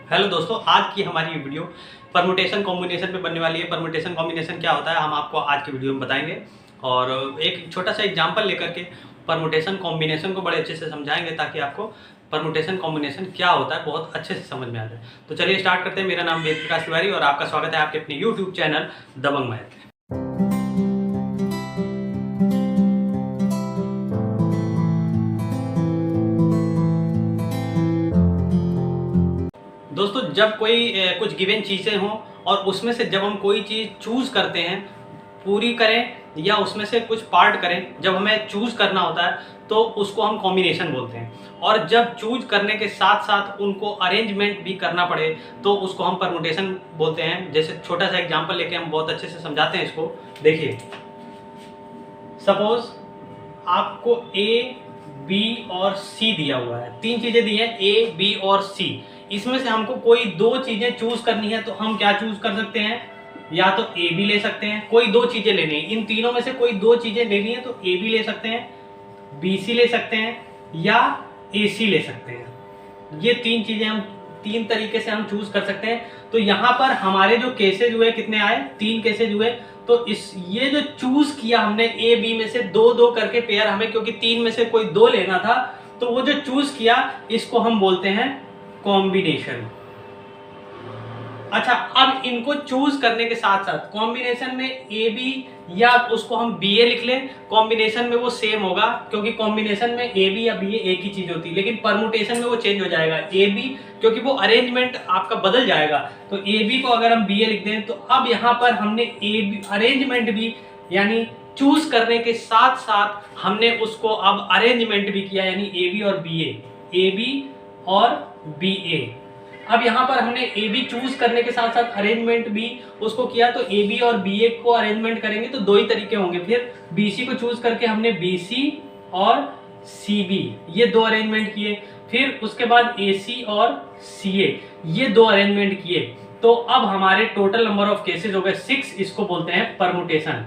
Hello दोस्तों, आज की हमारी ये वीडियो परमुटेशन कॉम्बिनेशन पे बनने वाली है। परमुटेशन कॉम्बिनेशन क्या होता है हम आपको आज की वीडियो में बताएंगे और एक छोटा सा एग्जांपल लेकर के परमुटेशन कॉम्बिनेशन को बड़े अच्छे से समझाएंगे ताकि आपको परमुटेशन कॉम्बिनेशन क्या होता है बहुत अच्छे से समझ में आ जाए। तो चलिए स्टार्ट करते हैं। मेरा नाम वेद प्रकाश तिवारी और आपका स्वागत है आपके अपने यूट्यूब चैनल दबंग मैथ। दोस्तों, जब कोई कुछ गिवन चीज़ें हों और उसमें से जब हम कोई चीज़ चूज़ करते हैं, पूरी करें या उसमें से कुछ पार्ट करें, जब हमें चूज़ करना होता है तो उसको हम कॉम्बिनेशन बोलते हैं। और जब चूज़ करने के साथ साथ उनको अरेंजमेंट भी करना पड़े तो उसको हम परमुटेशन बोलते हैं। जैसे छोटा सा एग्जांपल लेके हम बहुत अच्छे से समझाते हैं इसको। देखिए, सपोज आपको ए, बी और सी दिया हुआ है। तीन चीज़ें दी हैं, ए, बी और सी। इसमें से हमको कोई दो चीजें चूज करनी है तो हम क्या चूज कर सकते हैं? या तो ए बी ले सकते हैं, कोई दो चीजें लेनी है, इन तीनों में से कोई दो चीजें लेनी है तो ए बी ले सकते हैं, बी सी ले सकते हैं या ए सी ले सकते हैं। ये तीन चीजें हम तीन तरीके से हम चूज कर सकते हैं। तो यहाँ पर हमारे जो केसेज हुए कितने आए? तीन केसेज हुए। तो ये जो चूज किया हमने ए बी में से दो दो करके पेयर, हमें क्योंकि तीन में से कोई दो लेना था तो वो जो चूज किया इसको हम बोलते हैं कॉम्बिनेशन। अच्छा, अब इनको चूज करने के साथ साथ कॉम्बिनेशन में ए बी या उसको हम बी ए लिख लें, कॉम्बिनेशन में वो सेम होगा क्योंकि कॉम्बिनेशन में ए बी या बी ए एक ही चीज होती है, लेकिन परमुटेशन में वो चेंज हो जाएगा ए बी, क्योंकि वो अरेंजमेंट आपका बदल जाएगा। तो ए बी को अगर हम बी ए लिख दें तो अब यहाँ पर हमने ए बी अरेंजमेंट भी, यानी चूज करने के साथ साथ हमने उसको अब अरेंजमेंट भी किया, यानी ए बी और बी ए बी और बी ए। अब यहाँ पर हमने ए बी चूज करने के साथ साथ अरेंजमेंट भी उसको किया, तो ए बी और बी ए को अरेंजमेंट करेंगे तो दो ही तरीके होंगे। फिर बी सी को चूज करके हमने बी सी और सी बी ये दो अरेंजमेंट किए। फिर उसके बाद ए सी और सी ए ये दो अरेंजमेंट किए। तो अब हमारे टोटल नंबर ऑफ केसेस हो गए 6। इसको बोलते हैं परमुटेशन।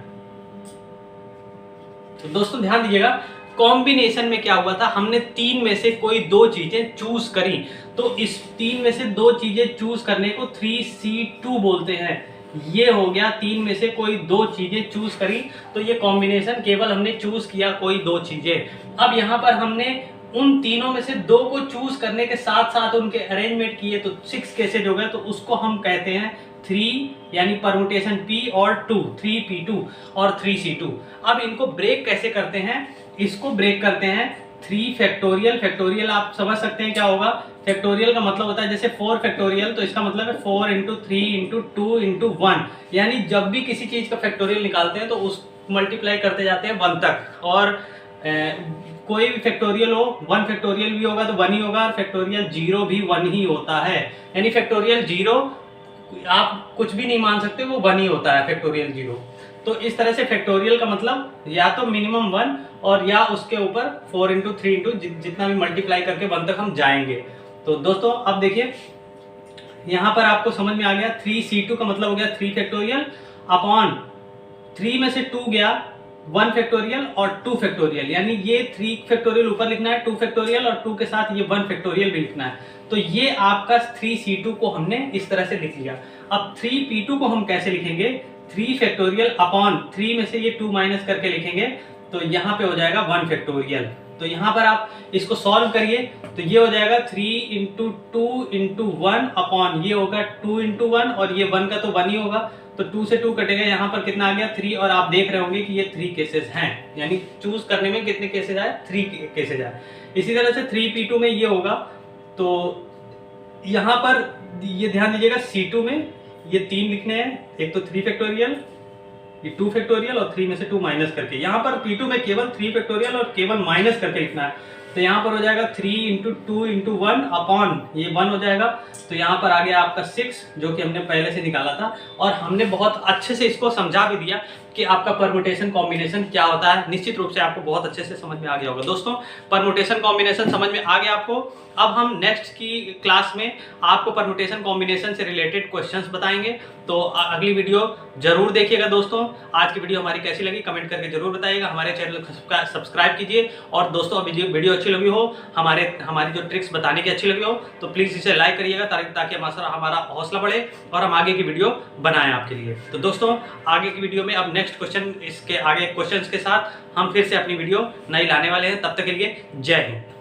तो दोस्तों ध्यान दीजिएगा, कॉम्बिनेशन में क्या हुआ था, हमने तीन में से कोई दो चीजें चूज करी, तो इस तीन में से दो चीजें चूज करने को 3C2 बोलते हैं। ये हो गया, तीन में से कोई दो चीजें चूज करी तो ये कॉम्बिनेशन, केवल हमने चूज किया कोई दो चीजें। अब यहाँ पर हमने उन तीनों में से दो को चूज करने के साथ साथ उनके अरेंजमेंट किए तो 6 केसेज हो गए, तो उसको हम कहते हैं 3, यानी परमुटेशन P और 2, 3P2 और 3C2। अब इनको ब्रेक कैसे करते हैं? इसको ब्रेक करते हैं 3 फैक्टोरियल। फैक्टोरियल आप समझ सकते हैं क्या होगा? फैक्टोरियल का मतलब होता है जैसे 4 फैक्टोरियल, तो इसका मतलब है 4 इंटू 3 इंटू 2 इंटू 1। यानी जब भी किसी चीज का फैक्टोरियल निकालते हैं तो उस मल्टीप्लाई करते जाते हैं 1 तक। और कोई भी फैक्टोरियल हो, 1 फैक्टोरियल भी होगा तो 1 ही होगा, और फैक्टोरियल 0 भी 1 ही होता है। यानी फैक्टोरियल 0 आप कुछ भी नहीं मान सकते, वो 1 ही होता है फैक्टोरियल 0। तो इस तरह से फैक्टोरियल का मतलब या तो मिनिमम 1 और या उसके ऊपर 4 इंटू 3 इंटू जितना भी मल्टीप्लाई करके 1 तक हम जाएंगे। तो दोस्तों अब देखिए, यहाँ पर आपको समझ में आ गया 3C2 का मतलब हो गया 3 फैक्टोरियल अपॉन 3 में से 2 गया 1 फैक्टोरियल और 2 फैक्टोरियल, यानी ये 3 फैक्टोरियल ऊपर लिखना है, 2 फैक्टोरियल और 2 के साथ ये 1 फैक्टोरियल भी लिखना है। तो ये आपका 3C2 को हमने इस तरह से लिख लिया। अब 3P2 को हम कैसे लिखेंगे? 3 फैक्टोरियल अपॉन 3 में से ये 2 माइनस करके लिखेंगे तो यहाँ पे हो जाएगा 1 फैक्टोरियल। तो यहाँ पर आप इसको सॉल्व करिए तो ये हो जाएगा 3 इंटू 2 इंटू 1 अपॉन ये होगा 2 इंटू 1, और ये 1 का तो 1 ही होगा, तो 2 से 2 कटेगा, यहाँ पर कितना आ गया 3। और आप देख रहे होंगे कि ये 3 केसेस हैं, यानी चूज करने में कितने केसेज आए? 3 केसेज आए। इसी तरह से 3P2 में ये होगा, तो यहाँ पर ये ध्यान दीजिएगा C2 में ये 3 लिखने हैं, एक तो 3 फैक्टोरियल, ये 2 फैक्टोरियल और 3 में से 2 माइनस करके। यहाँ पर P2 में केवल 3 फैक्टोरियल और केवल माइनस करके लिखना है, तो यहाँ पर हो जाएगा 3 इंटू 2 इंटू 1 अपॉन ये 1 हो जाएगा। तो यहाँ पर आ गया आपका 6, जो कि हमने पहले से निकाला था। और हमने बहुत अच्छे से इसको समझा भी दिया कि आपका परमुटेशन कॉम्बिनेशन क्या होता है। निश्चित रूप से आपको बहुत अच्छे से समझ में आ गया होगा। दोस्तों परमुटेशन कॉम्बिनेशन समझ में आ गया आपको। अब हम नेक्स्ट की क्लास में आपको परमुटेशन कॉम्बिनेशन से रिलेटेड क्वेश्चंस बताएंगे, तो अगली वीडियो जरूर देखिएगा। दोस्तों आज की वीडियो हमारी कैसी लगी कमेंट करके जरूर बताइएगा। हमारे चैनल को सब्सक्राइब कीजिए, और दोस्तों अभी वीडियो अच्छी लगी हो, हमारी जो ट्रिक्स बताने की अच्छी लगी हो, तो प्लीज़ इसे लाइक करिएगा ताकि हमारा हौसला बढ़े और हम आगे की वीडियो बनाएं आपके लिए। तो दोस्तों आगे की वीडियो में अब नेक्स्ट क्वेश्चन, इसके आगे क्वेश्चंस के साथ हम फिर से अपनी वीडियो नई लाने वाले हैं। तब तक के लिए जय हिंद।